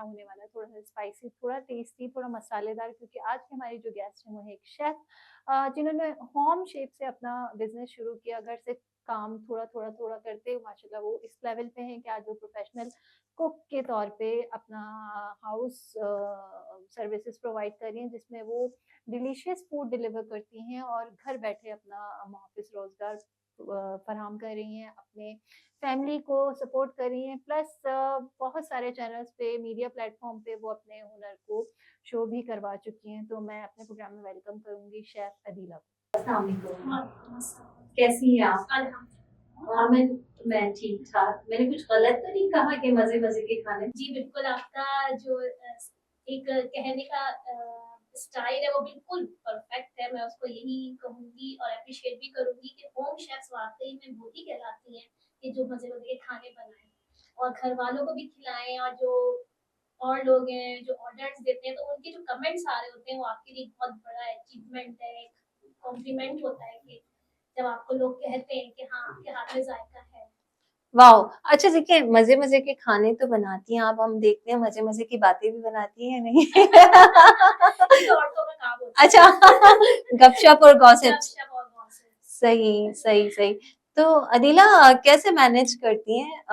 होने वाला है, थोड़ा-सा स्पाइसी, थोड़ा टेस्टी, थोड़ा मसालेदार, क्योंकि आज की हमारी जो गेस्ट हैं वो है एक शेफ़ जिन्होंने होम शेप से अपना बिज़नेस शुरू किया, घर से काम थोड़ा-थोड़ा करते हुए माशाल्लाह वो इस लेवल पे हैं कि आज वो प्रोफ़ेशनल कुक के तौर पे अपना हाउस सर्विसेज़ प्रोवाइड कर रही हैं, जिसमें वो डिलीशियस फूड डिलीवर करती हैं और घर बैठे अपना मुहाफ़िज़ रोज़गार फराहम कर रही हैं, अपने फैमिली को सपोर्ट कर रही हैं, प्लस बहुत सारे चैनल्स पे, मीडिया प्लेटफ़ॉर्म पे वो अपने हुनर को शो भी करवा चुकी हैं। तो मैं अपने प्रोग्राम में वेलकम करूँगी शेफ़ अदीला को। अस्सलाम वालेकुम। कैसी हैं आप? मैं ठीक-ठाक। मैंने कुछ गलत तो नहीं कहा कि मज़े-मज़े के खाने? जी, बिल्कुल आपका जो एक कहने का स्टाइल है वो बिल्कुल परफेक्ट है। मैं उसको यही कहूँगी और एप्रिशिएट भी करूँगी कि होम शेफ्स वाक़ई में वो ही कहलाती हैं कि जो मज़े-मज़े के खाने बनाएँ और घरवालों को भी खिलाएँ, और जो और लोग हैं जो ऑर्डर्स देते हैं तो उनके जो कमेंट्स आ रहे होते हैं वो आपके लिए बहुत बड़ा अचीवमेंट है, एक कॉम्प्लीमेंट होता है कि जब आपको लोग कहते हैं कि हाँ, आपके हाथ में ज़ायका है। वाओ! अच्छा देखिए, मज़े-मज़े के खाने तो बनाती हैं आप, हम देखते हैं मज़े-मज़े की बातें भी बनाती हैं या नहीं? ये औरतों का काम होता है। अच्छा गपशप और गॉसिप्स। गपशप और गॉसिप। सही। तो अदीला कैसे मैनेज करती हैं?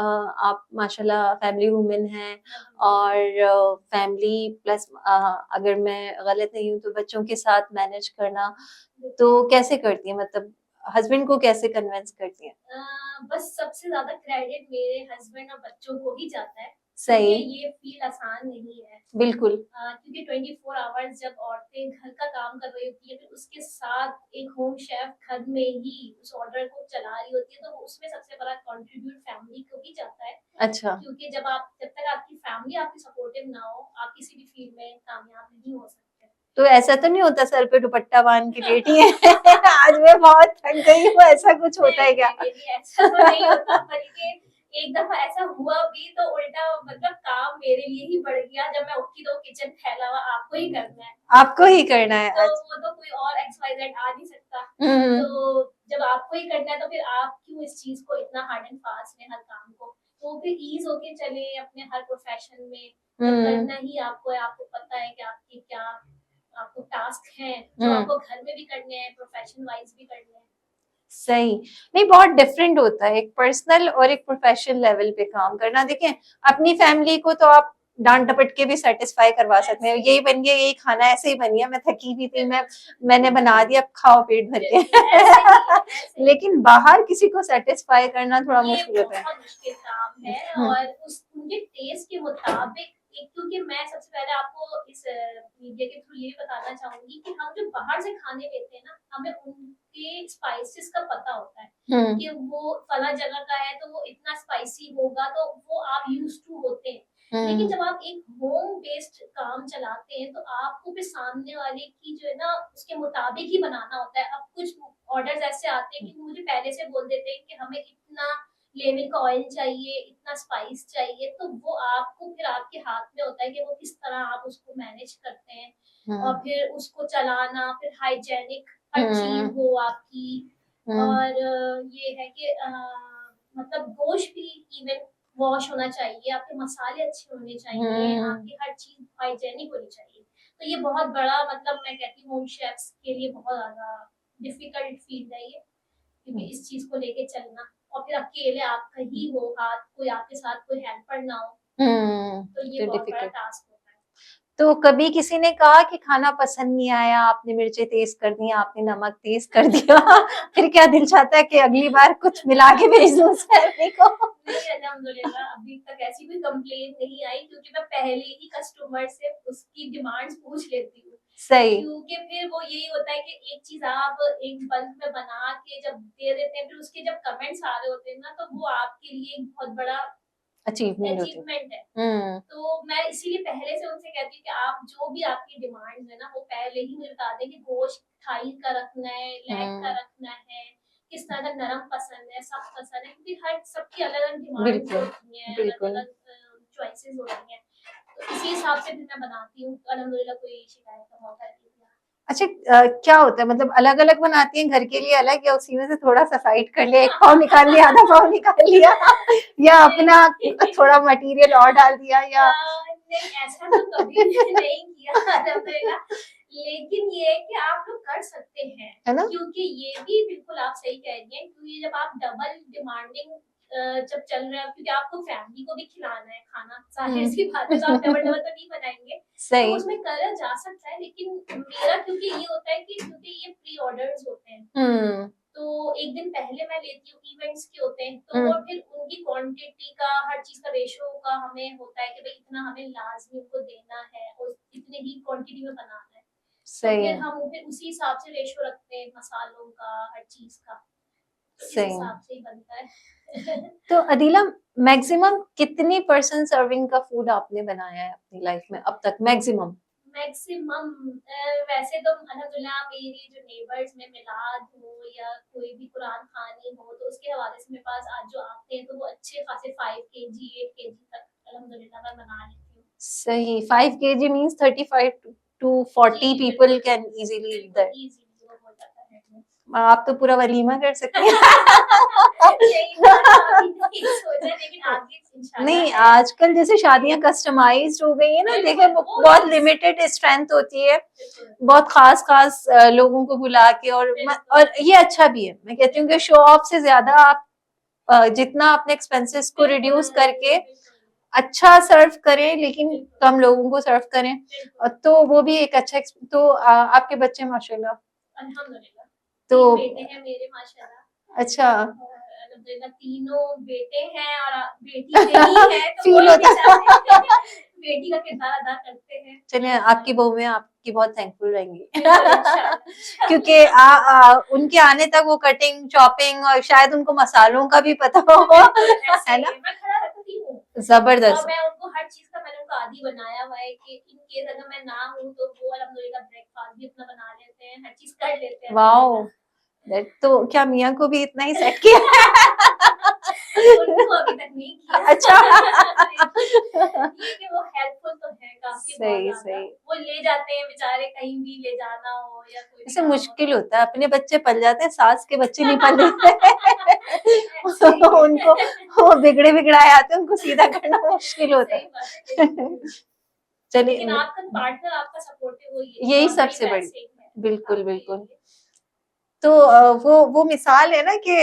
आप माशाल्लाह फैमिली वुमन हैं और फैमिली प्लस अगर मैं गलत नहीं हूँ तो बच्चों के साथ मैनेज करना, तो कैसे करती हैं? मतलब हस्बैंड को कैसे कन्विंस करती हैं? बस सबसे ज़्यादा क्रेडिट मेरे हस्बैंड और बच्चों को ही जाता है, सही, क्योंकि ये फ़ील आसान नहीं है। बिल्कुल। क्योंकि 24 आवर्स जब औरतें घर का काम कर रही होती हैं, फिर उसके साथ एक होम शेफ घर में ही उस ऑर्डर को चला रही होती है, तो उसमें सबसे बड़ा कंट्रीब्यूट फैमिली को ही जाता है। अच्छा। क्योंकि जब तक आपकी फैमिली आपकी सपोर्टिव ना हो, आप किसी भी फ़ील्ड में कामयाब नहीं हो सकते। तो ऐसा तो नहीं होता सर पे दुपट्टा बाँध के लेटी हैं आज मैं बहुत थक गई हूँ, ऐसा कुछ होता है क्या? नहीं, ऐसा तो नहीं होता, बल्कि एक दफ़ा ऐसा हुआ भी तो उल्टा मतलब काम मेरे लिए ही बढ़ गया। जब मैं उठी तो किचन फैला हुआ आपको ही करना है। आपको ही करना है। तो वो तो कोई और XYZ आ नहीं सकता। तो जब आपको ही करना है तो फिर आप क्यों इस चीज़ को इतना हार्ड एंड फास्ट लें हर काम को। तो फिर ईज़ होके चले अपने हर प्रोफ़ेशन में। जब करना ही आपको है, आपको पता है कि आपके क्या आपको टास्क हैं, जो आपको घर में भी करने हैं, प्रोफ़ेशन वाइज़ भी करने हैं। सही। नहीं, बहुत डिफरेंट होता है एक पर्सनल और एक प्रोफेशनल लेवल पे काम करना। देखें, अपनी फैमिली को तो आप डांट डपट के भी सेटिस्फाई करवा सकते हैं, यही बन गया, यही खाना, ऐसे ही बन गया, मैं थकी हुई थी, मैंने बना दिया, अब खाओ पेट भर के लेकिन बाहर किसी को सेटिस्फाई करना थोड़ा मुश्किल होता है। बहुत मुश्किल काम है और उस उनके टेस्ट के मुताबिक क्योंकि मैं सबसे पहले आपको इस मीडिया के थ्रू ये भी बताना चाहूंगी कि हम जो बाहर से खाने लेते हैं ना, हमें उनके स्पाइसेस का पता होता है कि वो फला जगह का है तो वो इतना स्पाइसी होगा, तो वो आप यूज टू होते हैं। लेकिन जब आप एक होम बेस्ड काम चलाते हैं तो आपको फिर सामने वाले की जो है ना उसके मुताबिक ही बनाना होता है। अब कुछ ऑर्डर्स ऐसे आते हैं कि मुझे पहले से बोल देते हैं कि हमें इतना लेमन का ऑयल चाहिए, इतना स्पाइस चाहिए, तो वो आपको फिर आपके हाथ में होता है कि वो किस तरह आप उसको मैनेज करते हैं और फिर उसको चलाना, फिर हाइजेनिक हर चीज हो आपकी। और ये है कि मतलब गोश्त भी इवन वॉश होना चाहिए, आपके मसाले अच्छे होने चाहिए, आपकी हर चीज हाइजेनिक होनी चाहिए। तो ये बहुत बड़ा मतलब मैं कहती हूँ होम शेफ्स के लिए बहुत ज्यादा डिफिकल्ट फील्ड है ये, क्योंकि इस चीज को लेके चलना और फिर अकेले आपका ही हो हाथ, कोई आपके साथ कोई हेल्पर ना हो, तो ये बहुत बड़ा टास्क होता है। तो कभी किसी ने कहा कि खाना पसंद नहीं आया, आपने मिर्चें तेज कर दी, आपने नमक तेज कर दिया फिर क्या दिल चाहता है कि अगली बार कुछ मिला के भेज दूं उस फैमिली को? नहीं, अल्हम्दुलिल्लाह अभी तक ऐसी कोई कंप्लेंट नहीं आई, क्योंकि मैं पहले ही कस्टमर से उसकी डिमांड्स पूछ लेती हूँ। सही। क्योंकि फिर वो यही होता है कि एक चीज आप एक बल्क में बना के जब दे देते हैं, फिर उसके जब कमेंट्स आ रहे होते हैं ना, तो वो आपके लिए एक बहुत बड़ा अचीवमेंट है। तो मैं इसीलिए पहले से उनसे कहती हूँ कि आप जो भी आपकी डिमांड्स है ना, वो पहले ही मुझे बता दें कि गोश्त थाई का रखना है, लेग का रखना है, किस तरह का नरम पसंद है, सख्त पसंद है, क्योंकि हर सबकी अलग-अलग डिमांड्स होती हैं, अलग-अलग चॉइसेस होती हैं। तो इसी हिसाब से फिर मैं बनाती हूँ, तो अल्हम्दुलिल्लाह कोई शिकायत का मौका नहीं दिया। अच्छा, क्या होता है मतलब अलग-अलग बनाती हैं घर के लिए अलग, या उसी में से थोड़ा-सा साइड कर लिया, एक पाव निकाल लिया, आधा पाव निकाल लिया या अपना थोड़ा मटेरियल और डाल दिया, या नहीं, ऐसा तो कभी नहीं किया अल्हम्दुलिल्लाह। लेकिन ये है कि आप लोग कर सकते हैं, है ना? क्योंकि ये भी बिल्कुल आप सही कह रही हैं, क्योंकि जब आप डबल डिमांडिंग जब चल रहे हैं, क्योंकि आपको फैमिली को भी खिलाना है खाना, जाहिर सी बात है, तो आप डबल डबल तो नहीं बनाएंगे, तो सही। उसमें करा जा सकता है। लेकिन मेरा क्योंकि ये होता है कि क्योंकि ये प्री ऑर्डर्स होते हैं, तो एक दिन पहले मैं लेती हूँ, इवेंट्स के होते हैं, तो वो फिर उनकी क्वांटिटी का, हर चीज का रेशो का हमें होता है कि भाई इतना हमें लाजमी उनको देना है और इतने ही क्वांटिटी में बनाना है। तो सही फिर है, हम फिर उसी हिसाब से रेशो रखते हैं मसालों का, हर चीज का, तो इस सही। हिसाब से ही बनता है। तो अदीला, मैक्सिमम कितनी पर्सन सर्विंग का फूड आपने बनाया है अपनी लाइफ में अब तक, मैक्सिमम? मैक्सिमम वैसे तो अल्हम्दुलिल्लाह मेरी जो नेबर्स में मिलाद हो या कोई भी कुरान खानी हो, तो उसके हवाले से मेरे पास आज जो आते हैं, तो वो अच्छे खासे 5 केजी 8 केजी तक अल्हम्दुलिल्लाह मैं बना लेती हूँ। सही। 5 kg means 35 to 40 g, people can easily eat बिल्कुल that. इजीली वो हो जाता है। आप तो पूरा वलीमा कर सकती हैं। नहीं, मैंने अभी नहीं सोचा, लेकिन आगे इंशाल्लाह नहीं, है। आजकल जैसे शादियां कस्टमाइज्ड हो गई है ना, बिल्कुल, देखिए वो बहुत चीज़ लिमिटेड स्ट्रेंथ होती है, बिल्कुल, बहुत खास खास लोगों को बुला के, और ये अच्छा भी है। मैं कहती हूँ कि शो ऑफ से ज्यादा आप जितना अपने एक्सपेंसेस को रिड्यूस करके अच्छा सर्व करें, लेकिन कम लोगों को सर्व करें, तो वो भी एक अच्छा तो आपके बच्चे माशाल्लाह, अल्हम्दुलिल्लाह तो 3 बेटे हैं मेरे माशाल्लाह। अच्छा अल्हम्दुलिल्लाह तीनों बेटे हैं और बेटी नहीं है, तो फील वो होता बेचारे बेटी का किरदार अदा करते हैं। चलिए, आपकी बहू में आपकी बहुत थैंकफुल रहेंगी। बिल्कुल, इंशाल्लाह। क्योंकि उनके आने तक वो कटिंग चॉपिंग और शायद उनको मसालों का भी पता हो, बिल्कुल, ऐसे है ही ना? है। मैं खड़ा रखती हूँ और जबरदस्त। मैं उनको हर चीज़ का मैंने उनको आदी बनाया हुआ है कि इन केस अगर मैं ना हूँ, तो वो अल्हम्दुलिल्लाह ब्रेकफास्ट भी अपना बना लेते हैं, हर चीज़ कर लेते हैं वाओ, अल्हम्दुलिल्लाह। तो क्या मियाँ को भी इतना ही सेट किया? उनको अभी तक नहीं किया। अच्छा। ये कि वो हेल्पफुल तो है काफ़ी, बहुत सही ज़्यादा। सही। वो ले जाते हैं बेचारे, कहीं भी ले जाना हो या कोई भी ऐसे काम मुश्किल हो। होता है, अपने बच्चे पल जाते हैं, सास के बच्चे नहीं पल ऐसे ही है। उनको वो बिगड़े बिगड़ाए आते हैं, उनको सीधा करना मुश्किल होता सही है। बात है, बिल्कुल। लेकिन चलिए, आपका पार्टनर आपका सपोर्टिव हो, ये यही बहुत बड़ी सबसे बड़ी, ब्लेसिंग है बिल्कुल आपके बिल्कुल। लिए। तो वो मिसाल है ना कि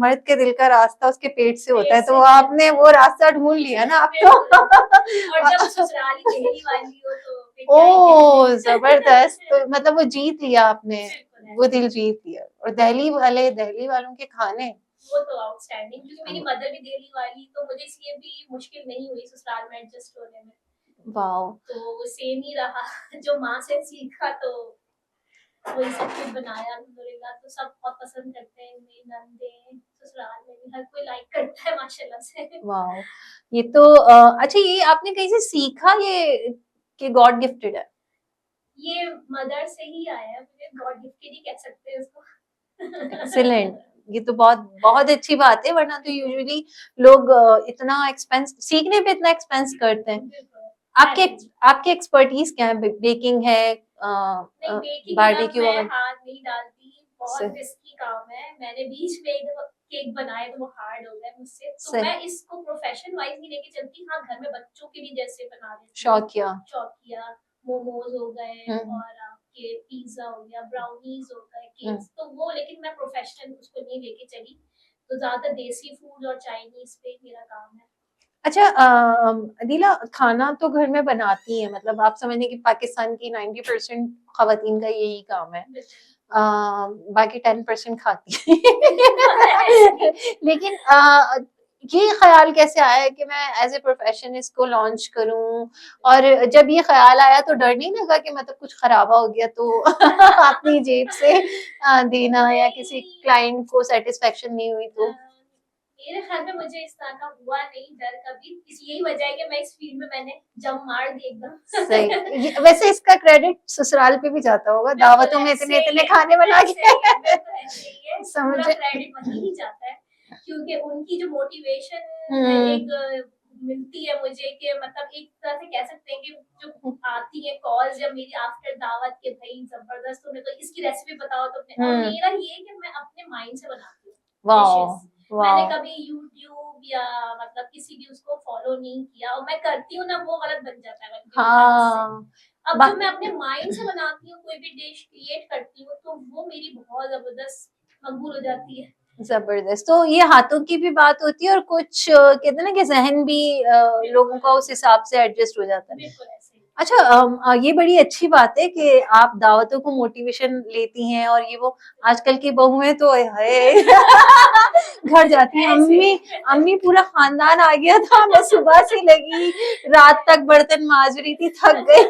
मर्द के दिल का रास्ता उसके पेट से होता है, पेट तो से आपने वो रास्ता ढूंढ लिया ना आप तो। बिल्कुल। और जब ससुराली दिल्ली वाली हो, तो फिर क्या ही ओ कहने। जबरदस्त, तो मतलब वो जीत लिया आपने, बिल्कुल है। वो दिल जीत लिया। और दिल्ली वालों के खाने, वो तो आउटस्टैंडिंग, क्योंकि मेरी मदर भी दिल्ली वाली, तो मुझे इसलिए भी मुश्किल नहीं हुई ससुराल में एडजस्ट होने में। वाओ। तो सेम ही रहा, जो माँ से सीखा तो वही सब कुछ बनाया अल्हम्दुलिल्लाह, तो सब बहुत पसंद करते हैं, मेरी नंदें, ससुराल में भी हर कोई लाइक करता है माशाल्लाह से। वाओ, ये तो अच्छा, ये आपने कहीं से सीखा ये कि गॉड गिफ्टेड है? ये मदर से ही आया है, मुझे गॉड गिफ्टेड ही कह सकते हैं इसको। एक्सीलेंट, ये तो बहुत बहुत अच्छी बात है, वरना तो यूजुअली लोग इतना एक्सपेंस सीखने पे इतना एक्सपेंस करते हैं। बिल्कुल। आपके आपकी एक्सपर्टीज क्या है? बेकिंग है, नहीं, बेकिंग में अब बारबेक्यू मैं ओवन हाथ नहीं डालती, से? बहुत रिस्की काम है। मैंने बीच में एक दफा केक बनाए, तो वो हार्ड हो गए मुझसे, तो से मैं इसको प्रोफेशन वाइज नहीं लेके चलती। हाँ, घर में बच्चों के लिए जैसे बना लेती हूँ, शौकिया। शौकिया, मोमोज हो गए हम्म और आपके पिज्जा हो गया, ब्राउनीज हो गए, हम्म। केक्स, तो वो, लेकिन मैं प्रोफेशनल उसको नहीं लेके चली। तो ज्यादातर देसी फूड और चाइनीज पे मेरा काम है। अच्छा, अदीला, खाना तो घर में बनाती है, मतलब आप समझने कि पाकिस्तान की 90% खवातीन का यही काम है, बाकी 10% खाती है। लेकिन ये ख्याल कैसे आया कि मैं एज ए प्रोफेशन इसको लॉन्च करूं? और जब ये ख्याल आया तो डर नहीं लगा कि मतलब कुछ खराबा हो गया तो अपनी जेब से देना, या किसी क्लाइंट को सेटिस्फेक्शन नहीं हुई तो? मेरे ख्याल में मुझे इस तरह का हुआ नहीं डर कभी, यही वजह है कि मैं इस फील्ड में मैंने जम मार दी एकदम। सही। वैसे इसका क्रेडिट ससुराल पे भी जाता होगा, दावतों में इतने इतने खाने बना के पूरा समझे। क्रेडिट वहीं ही जाता है, क्योंकि उनकी जो मोटिवेशन एक मिलती है मुझे, कि मतलब एक तरह से कह सकते हैं कि जो आती है कॉल्स जब मेरी आफ्टर दावत के, भाई जबरदस्त, तुम्हें तो इसकी रेसिपी बताओ, तुमने, और मेरा ये है कि मैं अपने माइंड से बनाती हूँ वाओ डिशेस। मैंने कभी यूट्यूब मतलब किसी भी उसको फॉलो नहीं किया और मैं करती हूँ ना, वो गलत बन जाता है बल्कि मेरे हाथ से। हाँ, अब बा जब मैं अपने माइंड से बनाती हूँ कोई भी डिश क्रिएट करती हूँ, तो वो मेरी बहुत जबरदस्त मकबूल हो जाती है। ज़बरदस्त। तो ये हाथों की भी बात होती है और कुछ कहते हैं ना कि ज़हन भी लोगों का उस हिसाब से एडजस्ट हो जाता है। बिल्कुल ऐसे ही। अच्छा, ये बड़ी अच्छी बात है कि आप दावतों को मोटिवेशन लेती हैं और ये वो आजकल की बहुएं तो हाय घर जाती हैं, अम्मी अम्मी पूरा खानदान आ गया था, मैं सुबह से लगी रात तक बर्तन मांज रही थी, थक गई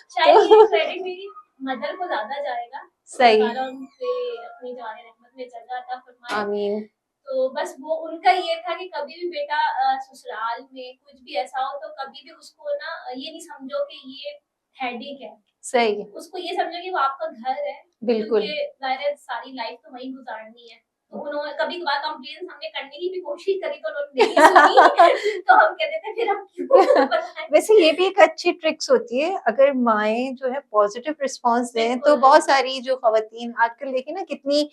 शायद ये तो क्रेडिट मेरी मदर को ज्यादा जाएगा। सही, अल्लाह ताला उनके अपनी जान रहमत में जगह अता फरमाए। आमीन। तो बस वो उनका ये था कि कभी भी बेटा ससुराल में कुछ भी ऐसा हो तो कभी भी उसको ना ये नहीं समझो कि ये हेडेक है। सही, उसको ये समझो कि वो आपका घर है, बिल्कुल। क्योंकि ज़ाहिर है सारी लाइफ तो वहीं गुज़ारनी है। तो उन्होंने कभी-कभार कंप्लेंट्स हमने करने की भी कोशिश करी तो उन्होंने नहीं सुनी तो हम कहते थे फिर हम क्यों बताएँ। वैसे ये भी एक अच्छी ट्रिक्स होती है, अगर माएँ जो है पॉजिटिव रिस्पॉन्स दें, तो बिल्कुल, बहुत सारी जो ख़वातीन आजकल देखिए ना कितनी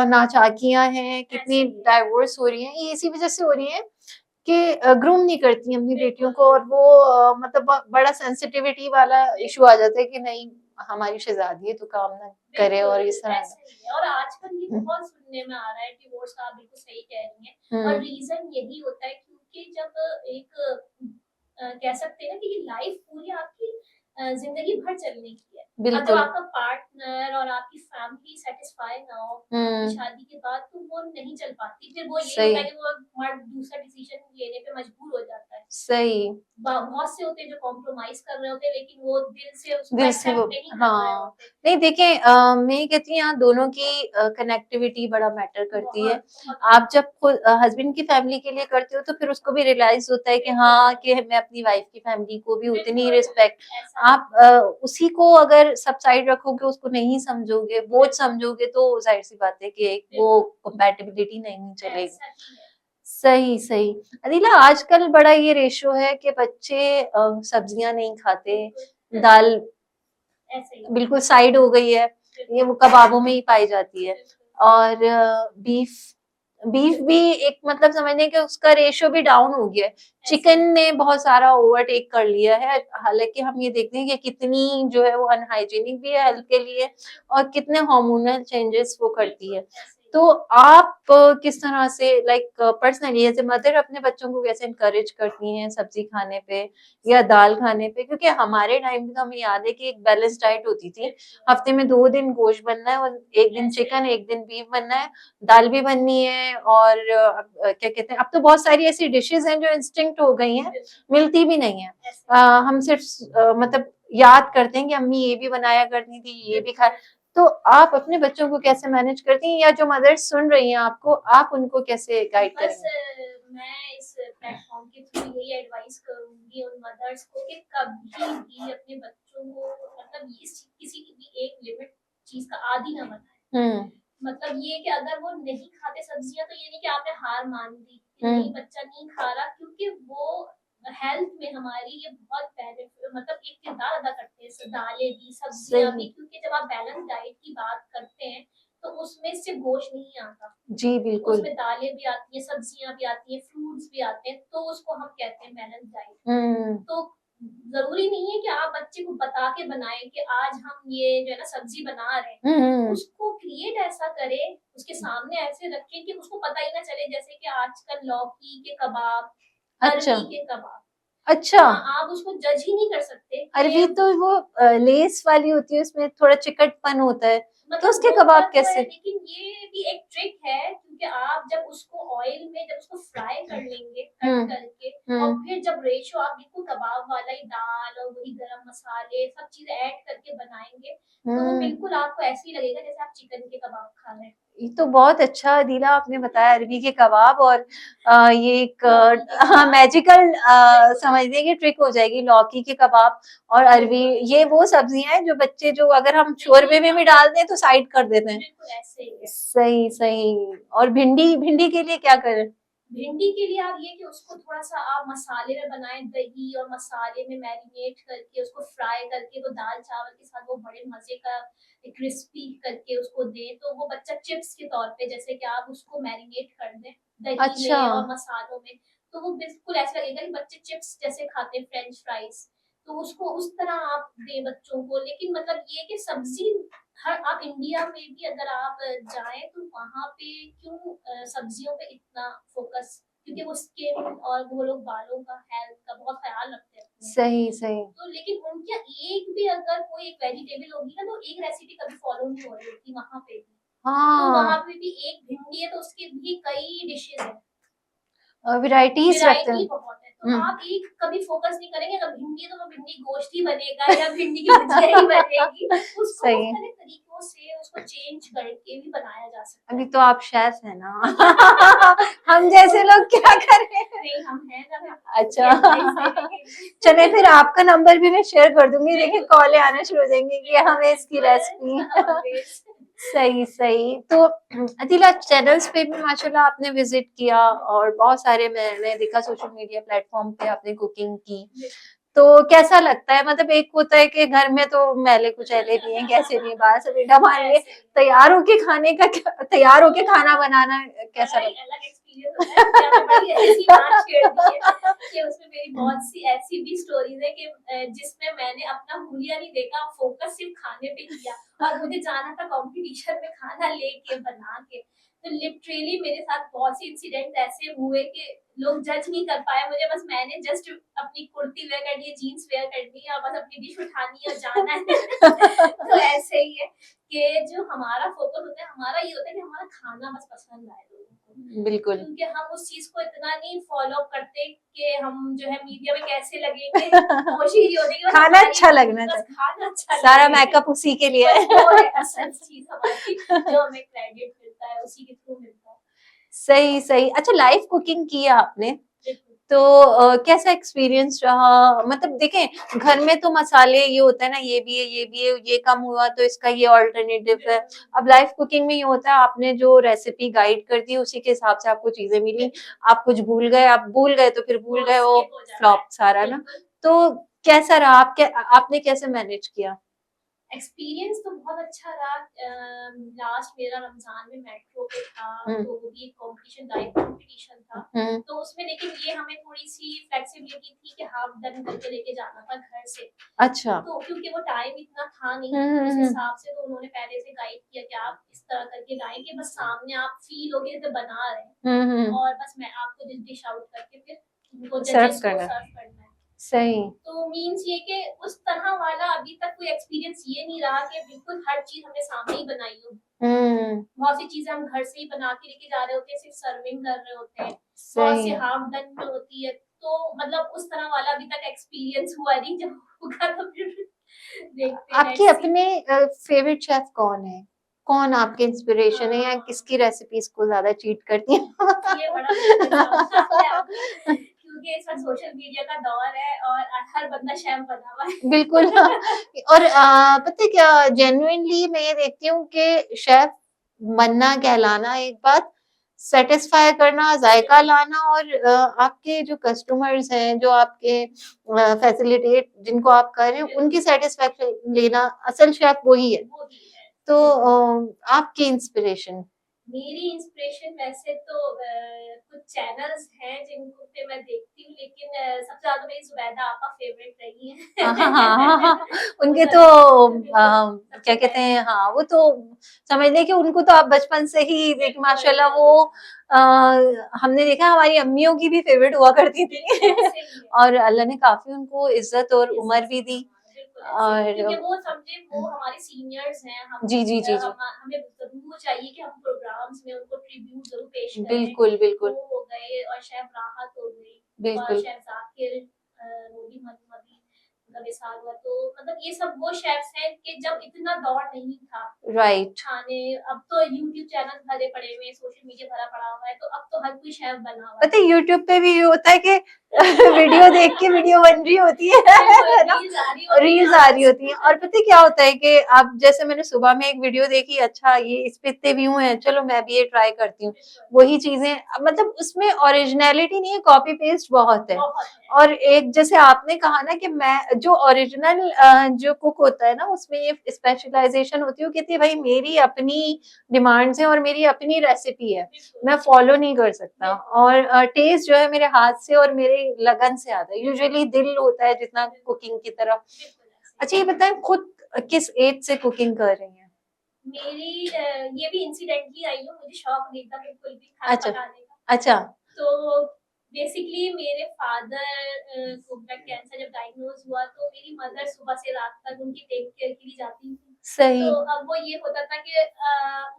नाचाकियाँ हैं, ऐसे कितनी ही है। डाइवोर्स हो रही हैं, ये इसी वज़ह से हो रही हैं कि ग्रूम नहीं करती अपनी बेटियों बिल्कुल, को और वो मतलब बड़ा सेंसिटिविटी वाला इश्यू आ जाता है कि नहीं हमारी शहज़ादी है तो काम ना करे बिल्कुल, और इस तरह का। ऐसे ही है और आजकल ये हुँ, बहुत सुनने में आ रहा है डिवोर्स का, आप बिल्कुल सही कह रही हैं और हुँ, रीज़न यही होता है क्योंकि जब एक कह सकते हैं ना कि ये लाइफ पूरी आपकी ज़िंदगी भर चलने की है। अब जब बिल्कुल। आपका पार्टनर और आपकी फैमिली सैटिस्फाई ना हो आपकी हुँ, शादी के बाद, तो वो नहीं चल पाती। फिर वो यही होता है सही, कि वो मर्द दूसरा डिसीज़न लेने पे मजबूर हो जाता है। सही। बहुत से होते हैं जो कॉम्प्रोमाइज़ कर रहे होते हैं, लेकिन वो दिल से उसको दिल से वो एक्सेप्ट नहीं कर रहे हाँ, होते। नहीं देखें मैं ये कहती हूँ यहाँ दोनों की कनेक्टिविटी बड़ा मैटर करती है। बहुत आप जब खुद हस्बैंड की फैमिली के लिए करते हो तो फिर उसको भी रियलाइज़ होता है कि हाँ, कि मैं अपनी वाइफ की फैमिली को भी उतनी बिल्कुल, रिस्पेक्ट ऐसा है। आप उसी को अगर सब साइड रखोगे, उसको नहीं समझोगे, बोझ समझोगे तो ज़ाहिर-सी बात है कि एक वो बिल्कुल, कंपैटिबिलिटी नहीं चलेगी। ऐसा ही है। सही, सही। अदीला आजकल बड़ा ये रेशियो है कि बच्चे सब्जियाँ नहीं खाते, बिल्कुल, दाल ऐसे ही है। बिल्कुल साइड हो गई है, ये बिल्कुल, वो कबाबों में ही पाई जाती है बिल्कुल, और बीफ बीफ भी एक मतलब समझने कि उसका रेशियो भी डाउन हो गया है। ऐसे चिकन ही है। ने बहुत सारा ओवरटेक कर लिया है, हालाँकि हम ये देखते हैं कि कितनी जो है वो अनहाइजीनिक भी है हेल्थ के लिए और कितने हार्मोनल चेंजेस वो करती बिल्कुल, है। ऐसे ही तो है। आप किस तरह से like personally as a mother अपने बच्चों को कैसे एनकरेज करती हैं सब्ज़ी खाने पे या दाल खाने पे? क्योंकि हमारे टाइम पे तो हमें याद है कि एक बैलेंस डाइट होती थी। बिल्कुल, हफ्ते में 2 दिन गोश्त बनना है और 1 दिन ऐसे ही चिकन, है। 1 दिन बीफ बनना है, दाल भी बननी है और क्या कहते हैं अब तो बहुत सारी ऐसी डिशेज़ हैं जो इंस्टिंक्ट हो गई हैं, बिल्कुल, मिलती भी नहीं हैं। ऐसे ही है। हम सिर्फ़ मतलब याद करते हैं कि अम्मी ये भी बनाया करती थी, ये भी खा बिल्कुल। तो आप अपने बच्चों को कैसे मैनेज करती हैं या जो मदर्स सुन रही हैं आपको, आप उनको कैसे गाइड बस करेंगी? मैं इस प्लेटफॉर्म के थ्रू यही एडवाइस करूँगी उन मदर्स को कि कभी भी अपने बच्चों को मतलब इस किसी की भी एक लिमिट चीज़ का आदी ना बनाएँ। हुँ, मतलब ये कि अगर वो नहीं खाते सब्जियाँ तो ये नहीं कि आपने हार मान ली कि हुँ, नहीं बच्चा नहीं खा रहा, क्योंकि वो हेल्थ में हमारी ये बहुत पहले मतलब एक किरदार अदा करते हैं, दालें भी सब्जियाँ सही। भी, क्योंकि जब आप बैलेंस डाइट की बात करते हैं तो उसमें सिर्फ गोश्त नहीं आता, जी, बिल्कुल। उसमें दालें भी आती हैं, सब्जियाँ भी आती हैं, फ्रूट्स भी आते हैं, तो उसको हम कहते हैं बैलेंस डाइट। हुँ, तो ज़रूरी नहीं है कि आप बच्चे को बता के बनाएँ कि आज हम ये जो है ना सब्ज़ी बना रहे हैं। हुँ, हुँ। उसको क्रिएट ऐसा करें, उसके सामने ऐसे रखें कि उसको पता ही ना चले, जैसे कि आजकल लौकी के कबाब, अच्छा, अरबी के कबाब। अच्छा। आप उसको जज ही नहीं कर सकते अरवी कि तो वो लेस वाली होती है, उसमें थोड़ा चिकटपन होता है, तो मतलब उसके होता कबाब तो है, कैसे? लेकिन ये भी एक ट्रिक है, क्योंकि आप जब उसको ऑयल में जब उसको फ्राई कर लेंगे कट हुँ, करके, और हुँ, फिर जब रेशो आप बिल्कुल कबाब वाला ही दाल और वही गरम मसाले सब चीज़ें ऐड करके बनाएँगे, तो वो हुँ। बिल्कुल आपको ऐसे ही लगेगा जैसे आप चिकन के कबाब खा रहे हैं। ये तो बहुत अच्छा अदीला आपने बताया अरबी के कबाब और ये एक लौकी के हाँ कबाब, मैजिकल बिल्कुल, समझने की ट्रिक हो जाएगी लौकी के कबाब और अरबी बिल्कुल, ये वो सब्जियां हैं जो बच्चे जो अगर हम नहीं शोरबे में भी खाते, डाल दें तो साइड कर देते हैं। बिल्कुल ऐसे ही है। सही सही और भिंडी भिंडी के लिए क्या करें? भिंडी के लिए आप ये कि उसको थोड़ा-सा आप मसाले में बनाएँ, दही और मसाले में मैरिनेट करके उसको फ्राई करके तो दाल-चावल के साथ वो बड़े मज़े का क्रिस्पी करके उसको दें, तो वो बच्चा चिप्स के तौर पे जैसे कि आप उसको मैरिनेट कर दें, दही अच्छा। में और मसालों में, तो वो बिल्कुल ऐसा लगेगा कि बच्चे चिप्स जैसे खाते हैं फ्रेंच फ्राइज़, तो उसको उस तरह आप दें बच्चों को। लेकिन मतलब ये कि सब्ज़ी हर आप इंडिया में भी अगर आप जाएँ तो वहाँ पे क्यों सब्जियों पे इतना फ़ोकस, क्योंकि वो स्किन और वो लोग बालों का, हेल्थ का बहुत ख़्याल रखते हैं अपने। सही, सही। तो लेकिन उनके एक भी अगर कोई एक वेजिटेबल होगी ना, तो एक रेसिपी कभी फ़ॉलो नहीं हो रही होती वहाँ पे भी। तो वहाँ हाँ, पे भी एक भिंडी है तो उसके भी कई डिशेज़ हैं। वैराइटीज़ रखते हैं। वैरायटी बहुत है, तो हुँ। आप एक कभी फ़ोकस नहीं करेंगे, अगर भिंडी है तो वो भिंडी गोश्त ही बनेगा या भिंडी की भुजिया ही बनेगी। उसको सही है। मुख्तलिफ तरीकों से उसको चेंज करके भी बनाया जा सकता अभी है। तो आप शेफ हैं ना। हम जैसे लोग क्या करें? नहीं, हम हैं ना, मैं अच्छा। आपको एडवाइस देने के लिए। चलिए फिर आपका नंबर भी मैं शेयर कर दूँगी, देखिए बिल्कुल, कॉलें आना शुरू हो जाएँगी कि हमें इसकी रेसिपी। बिल्कुल, ऑलवेज़। सही, सही। तो अदिला, चैनल्स पे भी माशाल्लाह आपने विज़िट किया और बहुत सारे मैंने देखा सोशल मीडिया प्लेटफ़ॉर्म पे आपने कुकिंग की। तो कैसा लगता है? मतलब एक होता है कि घर में तो मैले-कुचैले भी हैं, कैसे भी हैं, बाहर से बेटा मान लिए ऐसे ही। तैयार होके खाने का क्या, तैयार होके खाना बनाना कैसा बड़ा ही लगता अलग एक्सपीरियंस होता है। कि आपने बड़ी ऐसी बात छेड़ दी है कि उसमें मेरी है? बहुत सी ऐसी भी स्टोरीज़ है कि जिसमें मैंने अपना हुलिया नहीं देखा, फ़ोकस सिर्फ़ खाने पे किया और मुझे जाना था कॉम्पिटिशन में खाना लेके बना के। तो लिटरली मेरे साथ बहुत से इंसिडेंट ऐसे हुए कि लोग जज नहीं कर पाए मुझे, बस मैंने जस्ट अपनी कुर्ती वेयर करनी है, जीन्स वेयर करनी है और बस अपनी डिश उठानी है और जाना है। तो ऐसे ही है कि जो हमारा फ़ोकस होता है, हमारा ये होता है कि हमारा खाना बस पसंद आए लोगों को। बिल्कुल। क्योंकि हम उस चीज़ को इतना नहीं फ़ॉलो अप करते कि हम जो है मीडिया में कैसे लगेंगे, कोशिश ये होती है कि बस खाना हमारी अच्छा लगना बस चाहिए। खाना अच्छा सारा लगे। मेकअप उसी के लिए बस वो है। है असल चीज़ हमारी, जो हमें क्रेडिट मिलता है, उसी के थ्रू मिलता है। सही, सही। अच्छा, लाइव कुकिंग की है आपने, बिल्कुल। तो कैसा एक्सपीरियंस रहा? मतलब देखें, घर में तो मसाले ये होता है ना, ये भी है, ये भी है, ये कम हुआ तो इसका ये अल्टरनेटिव है। बिल्कुल, अब लाइव कुकिंग में ये होता है, आपने जो रेसिपी गाइड कर दी उसी के हिसाब से आपको चीज़ें मिली। आप कुछ भूल गए, आप भूल गए तो फिर भूल वो गए, वो स्किप हो जाता है। फ्लॉप सारा ना। बिल्कुल। तो कैसा रहा? आपने कैसे मैनेज किया? एक्सपीरियंस तो बहुत अच्छा रहा। लास्ट मेरा रमज़ान में मेट्रो पे था, हुँ, तो वो भी एक कॉम्पिटिशन, डाइट कॉम्पिटिशन था। हुँ। तो उसमें लेकिन ये हमें थोड़ी-सी फ्लेक्सिबिलिटी थी कि हाफ डन करके लेके जाना था घर से। अच्छा। तो क्योंकि वो टाइम इतना था नहीं, हुँ, हुँ, उस हुँ। हिसाब से तो उन्होंने पहले से गाइड किया कि आप इस तरह करके लाएँ कि बस सामने आप फ़ील हो के जैसे बना रहे हैं हुँ, हुँ। और बस मैं आपको डिश डिश आउट करके फिर उनको सर्व जजेस को करना है। सर्व करना है। सही। तो मीन्स ये कि उस तरह वाला अभी तक कोई एक्सपीरियंस ये नहीं रहा कि बिल्कुल हर चीज़ हमने सामने ही बनाई हो। हुँ, बहुत सी चीज़ें हम घर से ही बना के लेके जा रहे होते हैं, सिर्फ सर्विंग कर रहे होते हैं। बहुत सही। से हाफ डन में होती है। तो मतलब उस तरह वाला अभी तक एक्सपीरियंस हुआ नहीं, जब होगा तो फिर देखते हैं, आपके लेट्स सी। अपने फेवरेट शेफ कौन है? कौन आपके अ, इंस्पिरेशन है या किसकी रेसिपीज़ को ज़्यादा चीट करती हैं? ये बड़ा मुश्किल सवाल है आपका, क्योंकि इस वक़्त सोशल मीडिया का दौर है और हर बंदा शेफ़ बना हुआ है। बिल्कुल। और पता है क्या, जेन्युइनली मैं ये देखती हूँ कि शेफ बनना, कहलाना एक बात, सैटिस्फाई करना, जायका बिल्कुल, लाना और आपके जो कस्टमर्स हैं, जो आपके फैसिलिटेट जिनको आप कर रहे हैं, बिल्कुल, उनकी सैटिस्फैक्शन लेना, असल शेफ वही है। वो ही है। तो बिल्कुल। आपकी इंस्पिरेशन? मेरी इंस्पिरेशन वैसे तो कुछ चैनल्स हैं जिनको पे मैं देखती हूँ, लेकिन सबसे ज़्यादा मेरी ज़ुबैदा आपा फ़ेवरेट रही हाँ, हाँ, हाँ, हाँ, हाँ। हैं। उनके तो बिल्कुल, क्या सबसे कहते पहले। हैं, हाँ, वो तो समझ लें कि उनको तो आप बचपन से ही देख बिल्कुल, माशाल्लाह वो अ, हमने देखा हमारी अम्मियों की भी फेवरेट हुआ करती थी। बिल्कुल ऐसे ही है। और अल्लाह ने काफ़ी उनको इज़्ज़त और उम्र इज़्ज़त से भी दी। नवाज़ा, बिल्कुल ऐसे ही। क्योंकि और वो समझे वो हमारे सीनियर्स हैं, जी, जी, जी, जी। हमें ज़रूर चाहिए कि हम प्रोग्राम्स में उनको ट्रिब्यूट ज़रूर पेश करें। बिल्कुल, बिल्कुल, वो हो गए और शेफ़ राहत हो गई और बिल्कुल। शेफ़ ज़ाकिर, रोबी मधुमती उनका विसाल हुआ। तो मतलब ये सब वो शेफ़्स हैं कि जब इतना दौर नहीं था राइट। खाने, अब तो यूट्यूब चैनल भरे पड़े हुए हैं, सोशल मीडिया भरा पड़ा हुआ है, तो अब तो हर कोई शेफ़ बना हुआ है। पता है यूट्यूब पे भी ये होता है कि वीडियो देख के वीडियो बन रही होती है ना, रील्स आ रही होती है। और पता है क्या होता है कि अब जैसे मैंने सुबह में एक वीडियो देखी, अच्छा ये इस पे इतने व्यू हैं, चलो मैं भी ये ट्राई करती हूँ। वही चीजें मतलब उसमें ओरिजिनलिटी नहीं है, कॉपी पेस्ट बहुत है। और एक जैसे आपने कहा ना कि मैं जो ओरिजिनल जो कुक होता है ना उसमें ये स्पेशलाइजेशन होती है, वो कहती है भाई मेरी अपनी डिमांड्स हैं और मेरी अपनी रेसिपी है, मैं फॉलो नहीं कर सकता। और टेस्ट जो है मेरे हाथ से और मेरे लगन से आता है, यूजुअली दिल होता है जितना कुकिंग की तरफ। अच्छा ये बताएं खुद किस एज से कुकिंग कर रही हैं? मेरी ये भी इंसिडेंटली आई है, मुझे शौक नहीं था बिल्कुल भी खाना अच्छा पकाने का। अच्छा तो बेसिकली मेरे फादर को ब्लड कैंसर जब डायग्नोज हुआ तो मेरी मदर सुबह से रात तक उनकी टेक केयर के लिए जाती थी। सही। तो अब वो ये होता था कि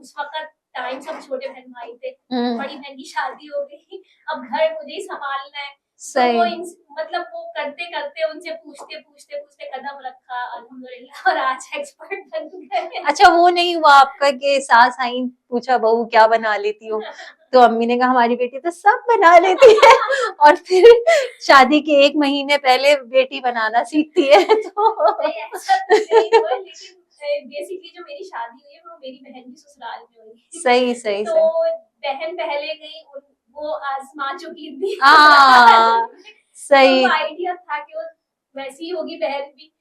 उस वक्त टाइम सब छोटे बहन भाई थे, बड़ी बहन की शादी हो गई, अब घर मुझे ही संभालना है। तो वो सही। मतलब वो करते करते उनसे पूछते पूछते पूछते कदम रखा अल्हम्दुलिल्लाह और आज एक्सपर्ट बन गए। अच्छा वो नहीं हुआ आपका कि सास आई पूछा बहू क्या बना लेती हो, तो अम्मी ने कहा हमारी बेटी तो सब बना लेती है और फिर शादी के 1 महीने पहले बेटी बनाना सीखती है तो नहीं ऐसा तो नहीं हुआ, लेकिन बेसिकली जो मेरी शादी हुई है वो मेरी बहन की ससुराल में हुई। सही सही तो सही। बहन पहले गई, वो आजमा चुकी थी हाँ तो सही। उनको आइडिया था कि वो वैसी ही होगी बहन भी।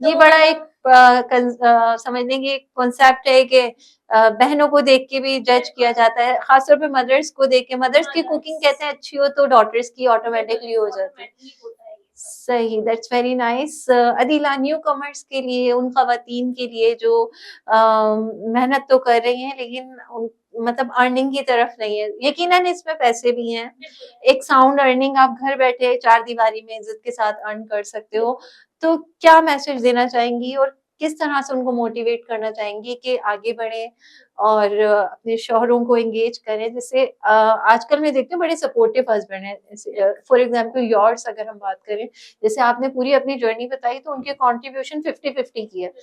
ये तो बड़ा एक समझने की कॉन्सेप्ट है कि बहनों को देख के भी जज किया जाता है, खासतौर पे मदर्स को देख के। मदर्स की कुकिंग कहते हैं अच्छी हो तो डॉटर्स की ऑटोमेटिकली हो जाती है। ऑटोमेटिकली होता है ये सब। सही, that's very nice. Adeela new commerce के लिए, उन खवातीन के लिए जो मेहनत तो कर रही हैं लेकिन मतलब अर्निंग की तरफ नहीं है, यकीनन इसमें पैसे भी हैं, बिल्कुल एक साउंड अर्निंग, आप घर बैठे चार दीवारी में इज्जत के साथ अर्न कर सकते हो। तो क्या मैसेज देना चाहेंगी और किस तरह से उनको मोटिवेट करना चाहेंगी कि आगे बढ़ें और अपने शौहरों को एंगेज करें? जैसे आजकल मैं देखती हूँ बड़े सपोर्टिव हस्बैंड हैं, फॉर एग्जांपल योर्स अगर हम बात करें, जैसे आपने पूरी अपनी जर्नी बताई तो उनके कंट्रीब्यूशन 50-50 की है।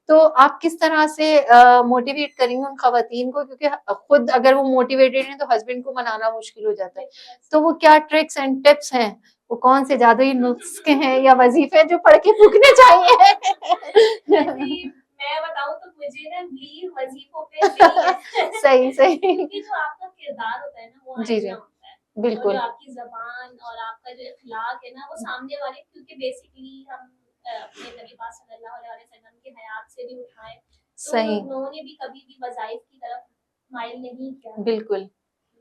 तो आप किस तरह से मोटिवेट करेंगी उन खवातीन को, क्योंकि खुद अगर वो मोटिवेटेड हैं तो हस्बैंड को मनाना मुश्किल हो जाता है। तो वो क्या ट्रिक्स एंड टिप्स हैं, वो कौन से जादुई नुस्खे हैं या वजीफे जो पढ़ के फूकने चाहिए? मैं बताऊं तो मुझे ना बिलीव वजीफों पे नहीं है सही सही। क्योंकि जो आपका किरदार होता है ना वो जी जी आईना होता है, और बिल्कुल। जो आपकी जबान और आपका जो इखलाक है ना वो सामने वाले, क्योंकि बेसिकली हम अपने नबी पाक सल्लल्लाहु अलैहि वसल्लम की हयात से भी उठाए तो सही। उन्होंने भी कभी भी वज़ाइफ की तरफ माइल नहीं किया। बिल्कुल।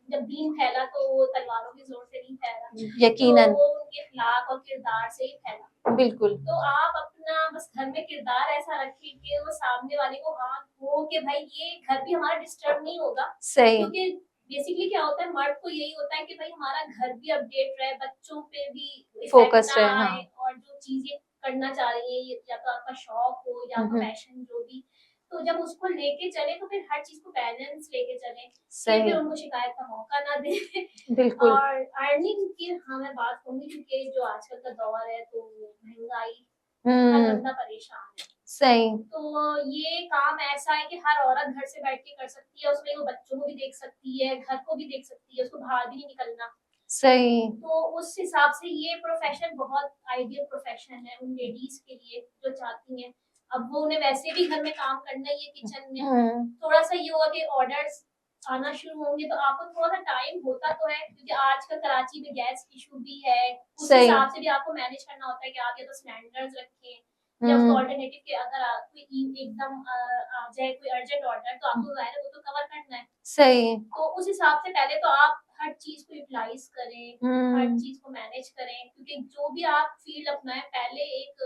जब दीन फैला तो वो तलवारों के जोर से नहीं फैला, यकीनन। तो वो उनके इखलाक और किरदार से ही फैला। बिल्कुल। तो आप अपना बस घर में किरदार ऐसा रखिए कि वो सामने वाले को हाँ हो कि भाई ये घर भी हमारा डिस्टर्ब नहीं होगा। सही। क्योंकि बेसिकली क्या होता है, मर्द को यही होता है कि भाई हमारा घर भी अपडेट रहे, बच्चों पे भी फोकस इफेक्ट रहे, ना आए, हाँ। और जो चीजें करना चाह रही है या तो आपका शौक हो या आपका पैशन जो भी, तो जब उसको लेके चले तो फिर हर चीज को बैलेंस लेके चले, सही। फिर उनको शिकायत का मौका ना दे। बिल्कुल। और अर्निंग की हाँ मैं बात कहूंगी, क्योंकि जो आजकल का दौर है तो महंगाई, हर बंदा परेशान है। सही। तो ये काम ऐसा है कि हर औरत घर से बैठ के कर सकती है, उसमें वो बच्चों को भी देख सकती है, घर को भी देख सकती है, उसको बाहर भी नहीं निकलना। सही। तो उस हिसाब से ये प्रोफेशन बहुत आइडियल प्रोफेशन है उन लेडीज के लिए जो चाहती हैं। अब वो उन्हें वैसे भी घर में काम करना ही है किचन में, थोड़ा सा ये होगा कि ऑर्डर्स आना शुरू होंगे तो आपको थोड़ा सा टाइम होता तो है, क्योंकि आजकल कराची में गैस इशू भी है, उस हिसाब से भी आपको मैनेज करना होता है कि आप या तो सिलेंडर्स रखें या उसको ऑल्टरनेटिव के अगर कोई एकदम आ जाए कोई अर्जेंट ऑर्डर तो आपको जाहिर है वो तो कवर करना है। सही। तो उस हिसाब से पहले तो आप हर चीज को यूटिलाइज करें, हर चीज को मैनेज करें, क्योंकि जो भी आप फील्ड अपनाएं पहले एक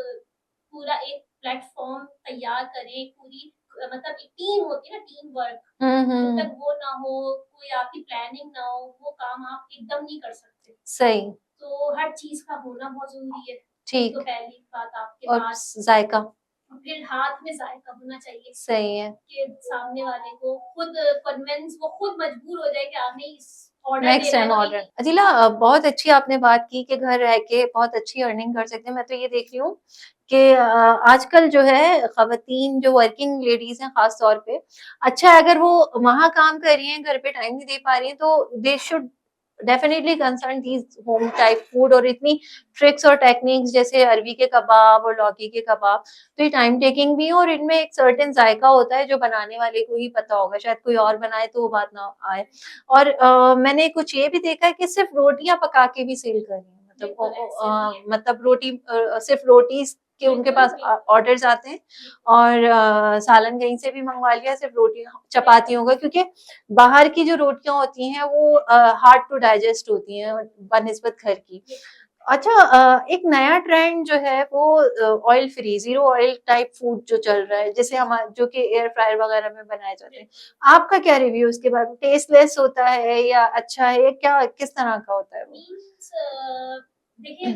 पूरा एक प्लेटफॉर्म तैयार करें, पूरी मतलब एक टीम होती है ना, टीम वर्क, जब तक वो ना हो, कोई आपकी प्लानिंग ना हो, वो काम आप एकदम नहीं कर सकते। सही। तो हर चीज का होना बहुत जरूरी है। ठीक। तो पहली बात आपके और पास जायका। फिर हाथ में जायका होना चाहिए। सही है। कि सामने वाले को खुद कन्विंस, वो खुद मजबूर हो जाए कि आपने इस ऑर्डर नेक्स्ट देना है टाइम तो ऑर्डर। अदिला बहुत अच्छी आपने बात की कि घर रह के बहुत अच्छी अर्निंग कर सकते हैं। मैं तो ये देख रही हूँ कि आजकल जो है खवातीन जो वर्किंग लेडीज हैं खास तौर पे, अच्छा अगर वो वहाँ काम कर रही हैं घर पे टाइम नहीं दे पा रही हैं तो they should definitely concern these home type food, और इतनी ट्रिक्स और टेक्निक्स जैसे अरवी के कबाब और लौकी के कबाब, तो ये टाइम टेकिंग भी है और इनमें एक सर्टेन जायका होता है जो बनाने वाले को ही पता होगा, शायद कोई और बनाए तो वो बात ना आए। और मैंने कुछ ये भी देखा है कि सिर्फ रोटियां पका के भी सेल कर रही हैं, मतलब बिल्कुल ऐसे भी है। मतलब रोटी सिर्फ रोटी के उनके बिल्कुल, पास बिल्कुल। ऑर्डर्स आते हैं, और सालन कहीं से भी मंगवा लिया, सिर्फ रोटी चपातियों का, क्योंकि बाहर की जो रोटियां होती हैं वो हार्ड टू डाइजेस्ट होती हैं बनिस्बत घर की। अच्छा, एक नया ट्रेंड जो है वो oil free zero oil type food जो चल रहा है, जैसे हम जो कि एयर फ्रायर वगैरह में बनाए जाते हैं, आपका क्या रिव्यू उसके बारे में? टेस्टलेस होता है या अच्छा है, या क्या किस तरह का होता है वो? मीन्स देखिए,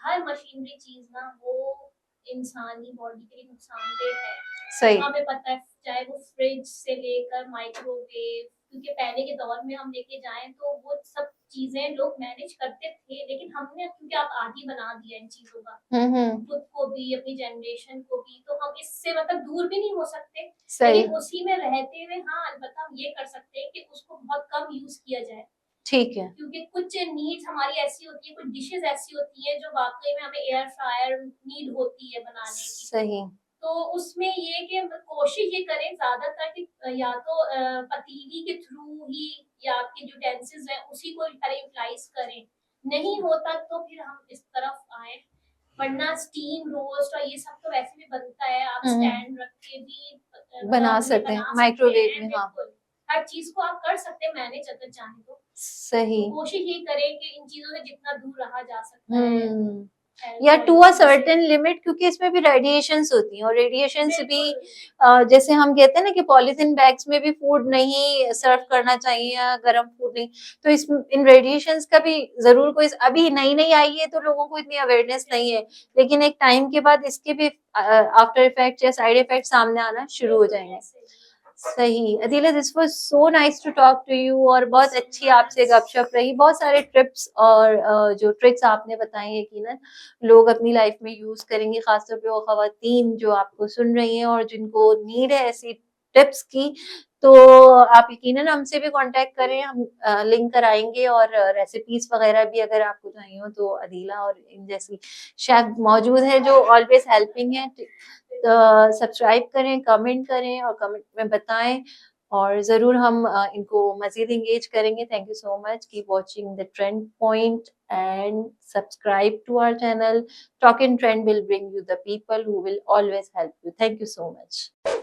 हर मशीनरी चीज ना वो इंसानी बॉडी के लिए नुकसानदेह है। सही। हमें पता है, चाहे वो फ्रिज से लेकर माइक्रोवेव, क्योंकि पहले के दौर में हम लेके जाएं तो वो सब चीजें लोग मैनेज करते थे, लेकिन हमने क्योंकि आप आदी बना दिया इन चीजों का, हम्म। खुद को भी अपनी जनरेशन को भी, तो हम इससे मतलब दूर भी नहीं हो सकते। सही। लेकिन उसी में रहते हुए हाँ अलबत्ता हम ये कर सकते हैं कि उसको बहुत कम यूज किया जाए, ठीक है। क्योंकि कुछ नीड्स हमारी ऐसी होती है, कुछ डिशेस ऐसी होती है जो वाकई में हमें एयर फ्रायर नीड होती है बनाने की। सही। तो उसमें ये कि कोशिश ये करें ज्यादातर कि या तो पतीली के थ्रू ही या आपके जो यूटेंसिल्स हैं उसी को पहले यूटिलाइज करें, नहीं होता तो फिर हम इस तरफ आए, वरना स्टीम रोस्ट और ये सब तो वैसे भी बनता है, आप स्टैंड रख के भी बना मतलब सकते हैं बना सकते माइक्रोवेव हैं। में, हाँ। बिल्कुल, हर चीज को आप कर सकते हैं मैनेज अगर चाहें तो। सही। तो कोशिश ये करें कि इन चीजों से जितना दूर रहा जा सकता है हम्म। हेल्थ या टू अ पॉलिसी से। सर्टेन लिमिट, क्योंकि इसमें भी रेडिएशंस होती हैं, और रेडिएशंस भी बिल्कुल। जैसे हम कहते हैं ना कि पॉलीथीन बैग्स में भी फूड नहीं सर्व करना चाहिए या गर्म फूड नहीं, तो इस इन रेडिएशंस का भी जरूर कोई, अभी नई नई आई है तो लोगों को इतनी अवेयरनेस नहीं है, लेकिन एक टाइम के बाद इसके भी आफ्टर इफेक्ट या साइड इफेक्ट सामने आना शुरू हो जाएंगे। सही। Adila, this was so nice to talk to you, और बहुत अच्छी आपसे गपशप रही, बहुत सारे टिप्स और जो ट्रिक्स आपने बताई यकीनन लोग अपनी लाइफ में यूज करेंगे, खासतौर पे वो खवातीन जो आपको सुन रही हैं और जिनको नीड है ऐसी टिप्स की, तो आप यकीनन हमसे भी कांटेक्ट करें, हम लिंक कराएंगे, और रेसिपीज वगैरह भी अगर आपको चाहिए हो तो अदीला और इन जैसी शेफ मौजूद है जो ऑलवेज हेल्पिंग है। सब्सक्राइब करें, कमेंट करें और कमेंट में बताएं, और ज़रूर हम इनको मज़ीद एंगेज करेंगे। Thank you so much, keep watching the trend point and subscribe to our channel. Talk in Trend will bring you the people who will always help you. Thank you so much.